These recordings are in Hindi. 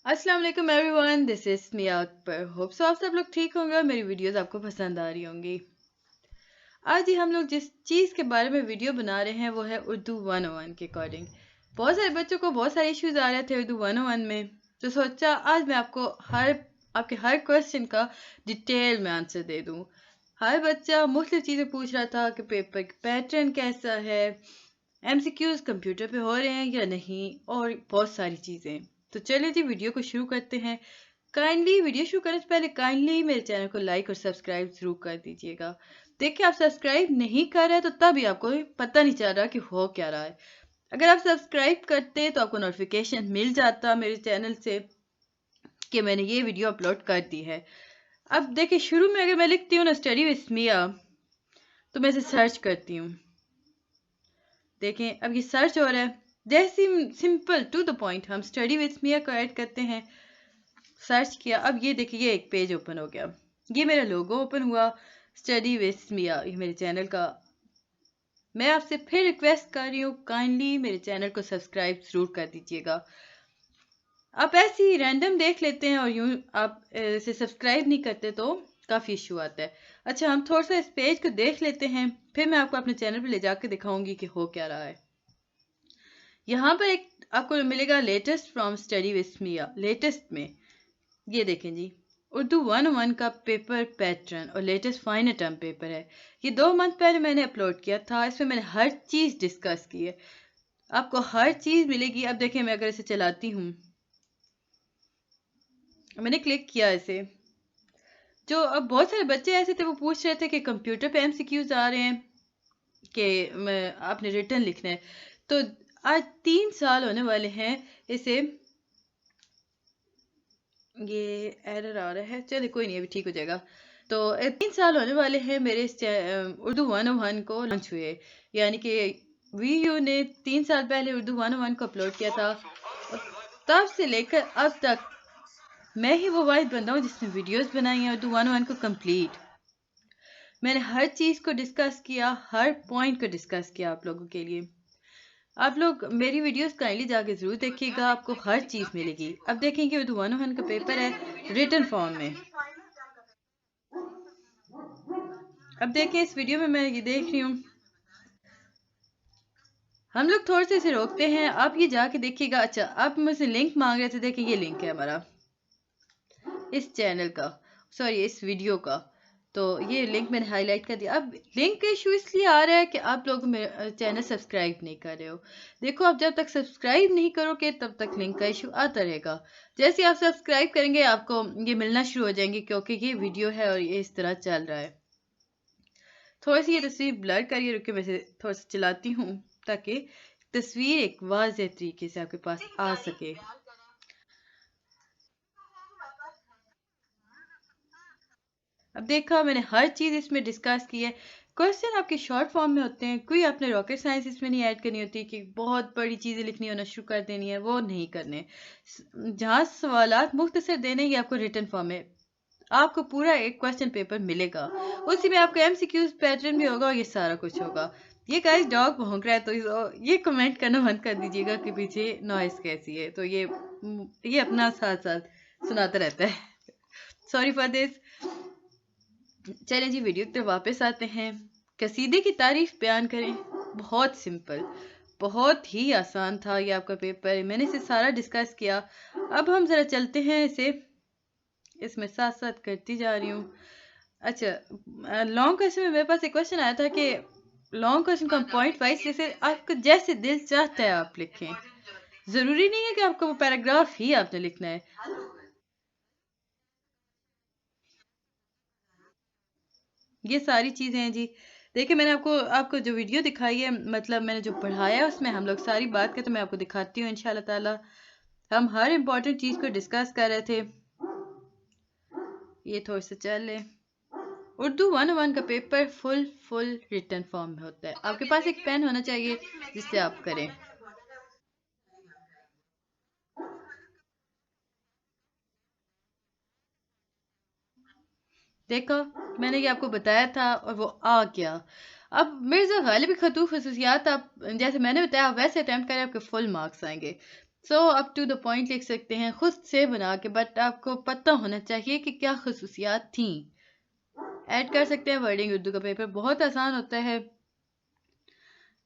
अस्सलाम वालेकुम everyone, this is Mia Akbar. Hope so आप सब लोग ठीक होंगे और मेरी वीडियोस आपको पसंद आ रही होंगी। आज ही हम लोग जिस चीज़ के बारे में वीडियो बना रहे हैं वो है उर्दू 101 के अकॉर्डिंग। बहुत सारे बच्चों को बहुत सारे इश्यूज आ रहे थे उर्दू 101 में, तो सोचा आज मैं आपके हर क्वेश्चन का डिटेल में आंसर दे दूँ। हर बच्चा मुख्तलिफ चीज़ें पूछ रहा था कि पेपर का पैटर्न कैसा है, एमसीक्यूज कंप्यूटर पे हो रहे हैं या नहीं, और बहुत सारी चीज़ें। तो चलिए जी वीडियो को शुरू करते हैं। काइंडली वीडियो शुरू करने से पहले काइंडली मेरे चैनल को लाइक और सब्सक्राइब जरूर कर दीजिएगा। देखिए आप सब्सक्राइब नहीं कर रहे तो तभी आपको पता नहीं चल रहा कि हो क्या रहा है। अगर आप सब्सक्राइब करते तो आपको नोटिफिकेशन मिल जाता मेरे चैनल से कि मैंने ये वीडियो अपलोड कर दी है। अब देखिए शुरू में अगर मैं लिखती हूँ ना स्टडी विद मिया, तो मैं इसे सर्च करती हूँ। देखें अब ये सर्च हो रहा है। जैसे सिंपल टू द पॉइंट हम स्टडी विद मिया को ऐड करते हैं। सर्च किया, अब ये देखिए ये एक पेज ओपन हो गया, ये मेरा लोगो ओपन हुआ स्टडी विद मिया, ये मेरे चैनल का। मैं आपसे फिर रिक्वेस्ट कर रही हूँ काइंडली मेरे चैनल को सब्सक्राइब जरूर कर दीजिएगा। आप ऐसे ही रैंडम देख लेते हैं और यूं आप इसे सब्सक्राइब नहीं करते तो काफ़ी इशू आता है। अच्छा हम थोड़ा सा इस पेज को देख लेते हैं, फिर मैं आपको अपने चैनल पर ले जाकर दिखाऊंगी कि हो क्या रहा है। यहाँ पर एक आपको मिलेगा latest from study with Mia. Latest में ये देखें जी, उर्दू 101 का पेपर पैटर्न और लेटेस्ट फाइनल टर्म पेपर है। ये 2 मंथ पहले मैंने अपलोड किया था। इसमें मैंने हर चीज़ डिस्कस की है, आपको हर चीज़ मिलेगी। अब देखें मैं अगर इसे चलाती हूँ, मैंने क्लिक किया इसे, जो अब बहुत सारे बच्चे ऐसे थे वो पूछ रहे थे कि कंप्यूटर पे एमसीक्यूज आ रहे हैं कि आपने रिटर्न लिखना है। तो आज 3 साल होने वाले हैं इसे। ये एरर आ रहा है, चलिए कोई नहीं अभी ठीक हो जाएगा। तो 3 साल होने वाले हैं मेरे इस उर्दू 101 को लॉन्च हुए, यानी कि वीयू ने 3 साल पहले उर्दू 101 को अपलोड किया था और तब से लेकर अब तक मैं ही वो वाहिद बंदा हूँ जिसने वीडियोस बनाई हैं उर्दू 101 को कंप्लीट। मैंने हर चीज़ को डिस्कस किया, हर पॉइंट को डिस्कस किया आप लोगों के लिए। आप लोग मेरी वीडियोस काइंडली जाके ज़रूर देखिएगा, आपको हर चीज़ मिलेगी। अब देखेंगे उर्दू 101 का पेपर है रिटन फॉर्म में। अब देखें इस वीडियो में मैं ये देख रही हूँ, हम लोग थोड़े से इसे रोकते हैं, आप ये जाके देखिएगा। अच्छा आप मुझसे लिंक मांग रहे थे, देखिए ये लिंक है हमारा इस चैनल का, सॉरी इस वीडियो का। तो ये लिंक मैंने हाईलाइट कर दिया। अब लिंक का इशू इसलिए आ रहा है कि आप लोग मेरा चैनल सब्सक्राइब नहीं कर रहे हो। देखो आप जब तक सब्सक्राइब नहीं करोगे तब तक लिंक का इशू आता रहेगा। जैसे आप सब्सक्राइब करेंगे आपको ये मिलना शुरू हो जाएंगे, क्योंकि ये वीडियो है और ये इस तरह चल रहा है। थोड़ी सी ये तस्वीर ब्लर करिए, रुके मैं इसे थोड़ा सा चलाती हूँ ताकि तस्वीर एक वाज़ेह तरीके से आपके पास आ सके। अब देखा मैंने हर चीज़ इसमें डिस्कस की है। क्वेश्चन आपके शॉर्ट फॉर्म में होते हैं, कोई आपने रॉकेट साइंस इसमें नहीं ऐड करनी होती कि बहुत बड़ी चीज़ें लिखनी होना शुरू कर देनी है, वो नहीं करने। जहाँ सवालात मुख्तसर देने ये आपको रिटर्न फॉर्म में आपको पूरा एक क्वेश्चन पेपर मिलेगा, उसी में आपका एमसीक्यूज पैटर्न भी होगा और ये सारा कुछ होगा। ये गाइस डॉग भौंक रहा है तो ये कमेंट करना बंद कर दीजिएगा कि पीछे नॉइस कैसी है। तो ये अपना साथ साथ सुनाता रहता है, सॉरी फॉर दिस। चलें जी वीडियो पे वापस आते हैं। कसीदे की तारीफ बयान करें, बहुत सिंपल, बहुत ही आसान था ये आपका पेपर। मैंने इसे सारा डिस्कस किया। अब हम ज़रा चलते हैं इसे, इसमें साथ साथ करती जा रही हूँ। अच्छा लॉन्ग क्वेश्चन में मेरे पास एक क्वेश्चन आया था कि लॉन्ग क्वेश्चन का पॉइंट वाइज जैसे आपको जैसे दिल चाहता है आप लिखें, ज़रूरी नहीं है कि आपको वो पैराग्राफ ही आपने लिखना है। ये सारी चीज़ें हैं जी। देखिए मैंने आपको आपको जो वीडियो दिखाई है, मतलब मैंने जो पढ़ाया है उसमें हम लोग सारी बात करते, मैं आपको दिखाती हूँ इंशाल्लाह ताला। हम हर इम्पोर्टेंट चीज़ को डिस्कस कर रहे थे। ये थोड़ा सा चल ले। उर्दू 101 का पेपर फुल रिटन फॉर्म में होता है। आपके पास एक पेन होना चाहिए जिससे आप करें। देखो मैंने ये आपको बताया था और वो आ गया। अब मिर्ज़ा गालिब की खतूफ़ खसूसियात आप जैसे मैंने बताया वैसे अटैम्प्ट करें, आपके फुल मार्क्स आएंगे। So up to the point लिख सकते हैं खुद से बना के, बट आपको पता होना चाहिए कि क्या खसूसियात थी। ऐड कर सकते हैं वर्डिंग। उर्दू का पेपर बहुत आसान होता है।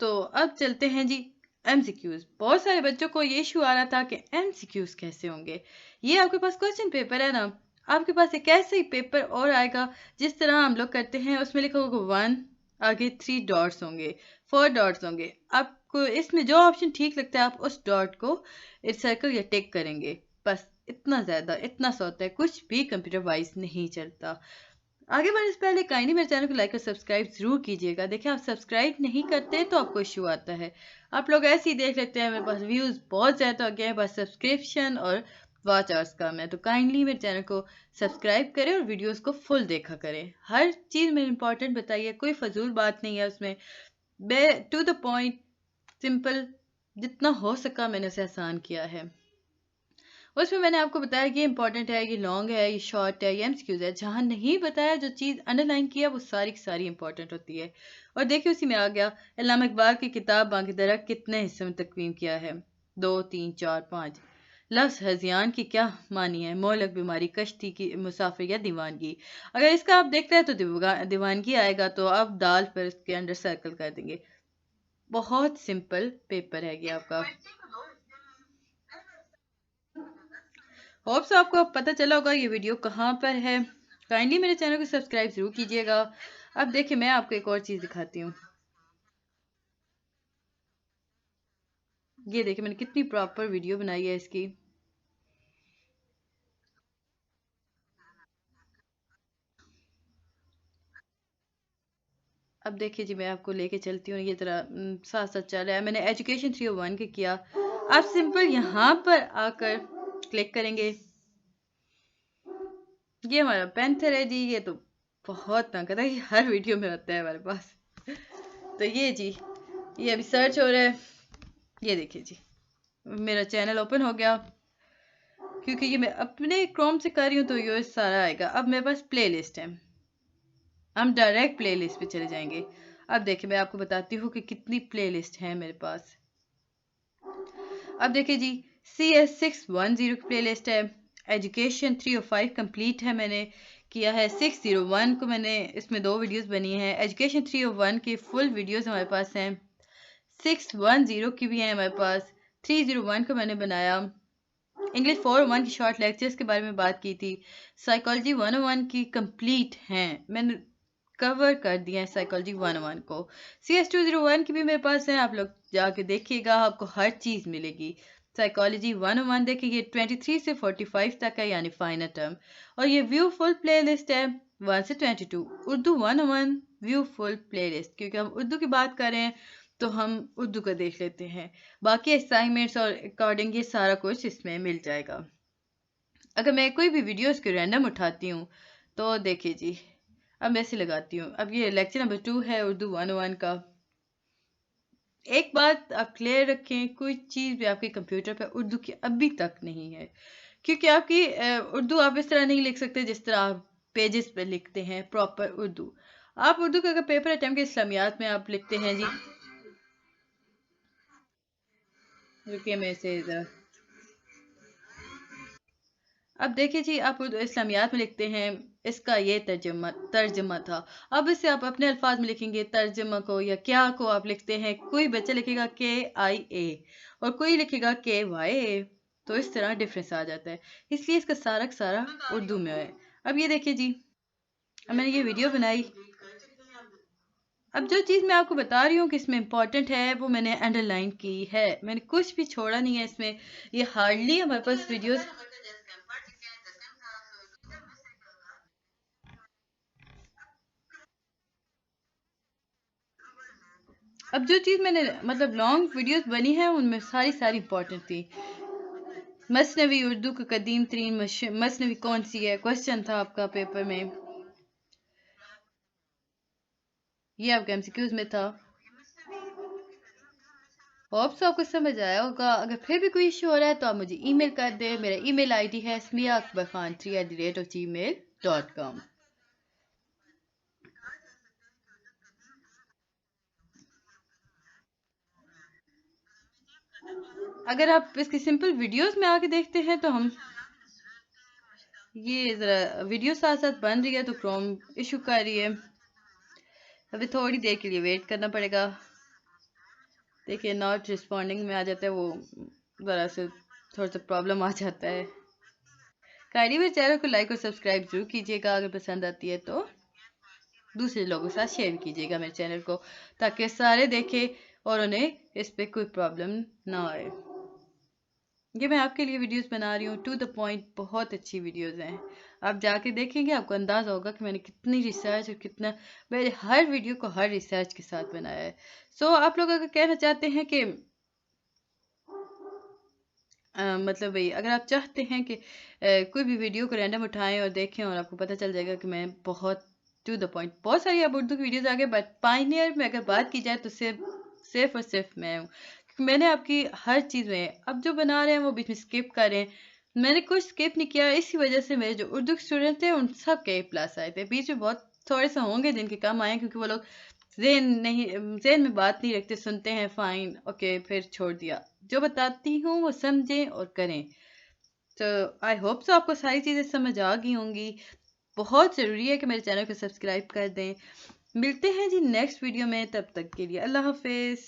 तो अब चलते हैं जी एमसीक्यूज। बहुत सारे बच्चों को ये इशू आ रहा था कि एमसीक्यूज कैसे होंगे। ये आपके पास क्वेश्चन पेपर है ना, आपके पास एक ऐसे ही पेपर और आएगा जिस तरह हम लोग करते हैं। उसमें लिखा होगा 1, आगे 3 डॉट्स होंगे, 4 डॉट्स होंगे। आपको इसमें जो ऑप्शन ठीक लगता है आप उस डॉट को सर्कल या टिक करेंगे। बस इतना ज्यादा, इतना सा होता है, कुछ भी कंप्यूटर वाइज नहीं चलता। आगे बढ़ने से पहले काइंडली मेरे चैनल को लाइक और सब्सक्राइब जरूर कीजिएगा। देखिए आप सब्सक्राइब नहीं करते तो आपको इशू आता है। आप लोग ऐसे ही देख लेते हैं, मेरे पास व्यूज बहुत ज़्यादा हो गए हैं, बस सब्सक्रिप्शन और वॉच आवर्स कम है। तो काइंडली मेरे चैनल को सब्सक्राइब करें और वीडियोस को फुल देखा करें। हर चीज़ में इंपॉर्टेंट बताइए, कोई फजूल बात नहीं है उसमें। टू द पॉइंट, सिंपल, जितना हो सका मैंने उसे आसान किया है। उसमें मैंने आपको बताया कि ये इंपॉर्टेंट है, ये लॉन्ग है, ये शॉर्ट है, ये एमसीक्यूज है। जहां नहीं बताया, जो चीज़ अंडरलाइन किया, वो सारी की सारी इंपॉर्टेंट होती है। और देखिए उसी में आ गया अल्लामा इकबाल की किताब बांकी दरख्त कितने हिस्सों में तकवीम किया है। 2, 3, 4, 5। लफ्ज हजियान की क्या मानी है? मोहलक बीमारी, कश्ती की मुसाफिर या दीवानगी। अगर इसका आप देखते हैं तो दीवानगी आएगा, तो आप दाल पर इसके अंडर सर्कल कर देंगे। बहुत सिंपल पेपर है ये आपका। होप सो आपको अब पता चला होगा ये वीडियो कहाँ पर है। काइंडली मेरे चैनल को सब्सक्राइब जरूर कीजिएगा। अब देखिए मैं आपको एक और चीज़ दिखाती हूँ। ये देखिए मैंने कितनी प्रॉपर वीडियो बनाई है इसकी। अब देखिए जी, मैं आपको लेके चलती हूँ। ये तरह साथ साथ चल रहा है। मैंने एजुकेशन 301 के किया। आप सिंपल यहाँ पर आकर क्लिक करेंगे। ये हमारा पेंथर है जी। ये तो बहुत तंग है, ये हर वीडियो में होता है हमारे पास। तो ये जी, ये अभी सर्च हो रहा है। ये देखिए जी, मेरा चैनल ओपन हो गया। क्योंकि ये मैं अपने क्रोम से कर रही हूँ तो ये सारा आएगा। अब मेरे पास प्ले लिस्ट है, हम डायरेक्ट प्ले लिस्ट पे चले जाएंगे। अब देखिए मैं आपको बताती हूँ कि कितनी प्ले लिस्ट है मेरे पास। अब देखिए जी, CS610 की प्ले लिस्ट है। एजुकेशन 305 कंप्लीट है, मैंने किया है। 601 को मैंने, इसमें 2 वीडियोस बनी हैं। एजुकेशन 301 की फुल वीडियोस हमारे पास हैं। 610 की भी है हमारे पास। 301 को मैंने बनाया। इंग्लिश 401 की शॉर्ट लेक्चर्स के बारे में बात की थी। साइकोलॉजी 101 की कंप्लीट हैं, मैंने कवर कर दिया है साइकोलॉजी 101 को। CS201 की भी मेरे पास है, आप लोग जाके देखिएगा, आपको हर चीज़ मिलेगी। साइकोलॉजी 101 देखिए, ये 23 से 45 तक है, यानी फाइनल टर्म। और ये व्यू फुल प्ले लिस्ट है 1 से 22। Urdu 101 view full play list, क्योंकि हम उर्दू की बात कर रहे हैं तो हम उर्दू का देख लेते हैं। बाकी असाइनमेंट्स और अकॉर्डिंग ये सारा कुछ इसमें मिल जाएगा। अगर मैं कोई भी वीडियो इसके रैंडम उठाती हूँ तो देखिए जी, अब मैं ऐसे लगाती हूँ। अब ये लेक्चर नंबर 2 है उर्दू 101 का। एक बात आप क्लियर रखें, कोई चीज़ भी आपके कंप्यूटर पे उर्दू की अभी तक नहीं है। क्योंकि आपकी उर्दू आप इस तरह नहीं लिख सकते जिस तरह आप पेजेस पे लिखते हैं प्रॉपर उर्दू। आप उर्दू का अगर पेपर अटैम्प्ट के इस्लामियात में आप लिखते हैं जी, रुकिए मैं इसे ज़रा, अब देखिए जी, आप इस्लामियात में लिखते हैं इसका ये तर्जमा तर्जमा था। अब इसे आप अपने अल्फाज में लिखेंगे, तर्जमा को या क्या को आप लिखते हैं। कोई बच्चा लिखेगा KIA और कोई लिखेगा KYA, तो इस तरह डिफरेंस आ जाता है। इसलिए इसका सारा का सारा उर्दू में है। अब ये देखिए जी, अब मैंने ये वीडियो बनाई। अब जो चीज़ मैं आपको बता रही हूँ कि इसमें इंपॉर्टेंट है वो मैंने अंडरलाइन की है, मैंने कुछ भी छोड़ा नहीं है इसमें। ये हार्डली हमारे पास वीडियोस। अब जो चीज़ मैंने मतलब लॉन्ग वीडियोस बनी है उनमें सारी सारी इंपॉर्टेंट थी। मसनवी उर्दू का कदीम तरीन मसनवी कौन सी है, क्वेश्चन था आपका पेपर में। ये आपके MCQs में था। होप सो आपको समझ आया होगा। अगर फिर भी कोई इशू हो रहा है तो आप मुझे ईमेल कर दें। मेरा ईमेल आईडी है smiaakbarkhan3@gmail.com। अगर आप इसकी सिंपल वीडियोस में आके देखते हैं तो हम ये ज़रा वीडियो साथ साथ बन रही है तो क्रोम इशू कर रही है। अभी थोड़ी देर के लिए वेट करना पड़ेगा। देखिए नॉट रिस्पॉन्डिंग में आ जाता है, वो ज़रा से थोड़ा सा प्रॉब्लम आ जाता है। कायरी मेरे चैनल को लाइक और सब्सक्राइब जरूर कीजिएगा, अगर पसंद आती है तो दूसरे लोगों के साथ शेयर कीजिएगा मेरे चैनल को, ताकि सारे देखें और उन्हें इस पे कोई प्रॉब्लम ना आए। ये मैं आपके लिए वीडियोस बना रही हूँ, टू द पॉइंट, बहुत अच्छी वीडियोस हैं। आप जाके देखेंगे आपको अंदाज़ा होगा कि मैंने कितनी रिसर्च और कितना, मैंने हर वीडियो को हर रिसर्च के साथ बनाया है। सो आप लोग अगर कहना चाहते हैं कि मतलब वही, अगर आप चाहते हैं कि कोई भी वीडियो को रैंडम उठाएं और देखें और आपको पता चल जाएगा कि मैं बहुत टू द पॉइंट, बहुत सारी अब उर्दू की वीडियोस आ गए, बट पाइनियर में अगर बात की जाए तो सिर्फ और सिर्फ मैं हूँ, क्योंकि मैंने आपकी हर चीज़ में, अब जो बना रहे हैं वो बीच में स्किप कर रहे हैं, मैंने कुछ स्किप नहीं किया। इसी वजह से मेरे जो उर्दू के स्टूडेंट थे उन सब के A+ आए थे। बीच में बहुत थोड़े से होंगे जिनके कम आए, क्योंकि वो लोग ज़हन में बात नहीं रखते, सुनते हैं फाइन ओके फिर छोड़ दिया। जो बताती हूँ वो समझें और करें। तो आई होप सो आपको सारी चीज़ें समझ आ गई होंगी। बहुत ज़रूरी है कि मेरे चैनल को सब्सक्राइब कर दें। मिलते हैं जी नेक्स्ट वीडियो में, तब तक के लिए अल्लाह हाफिज़।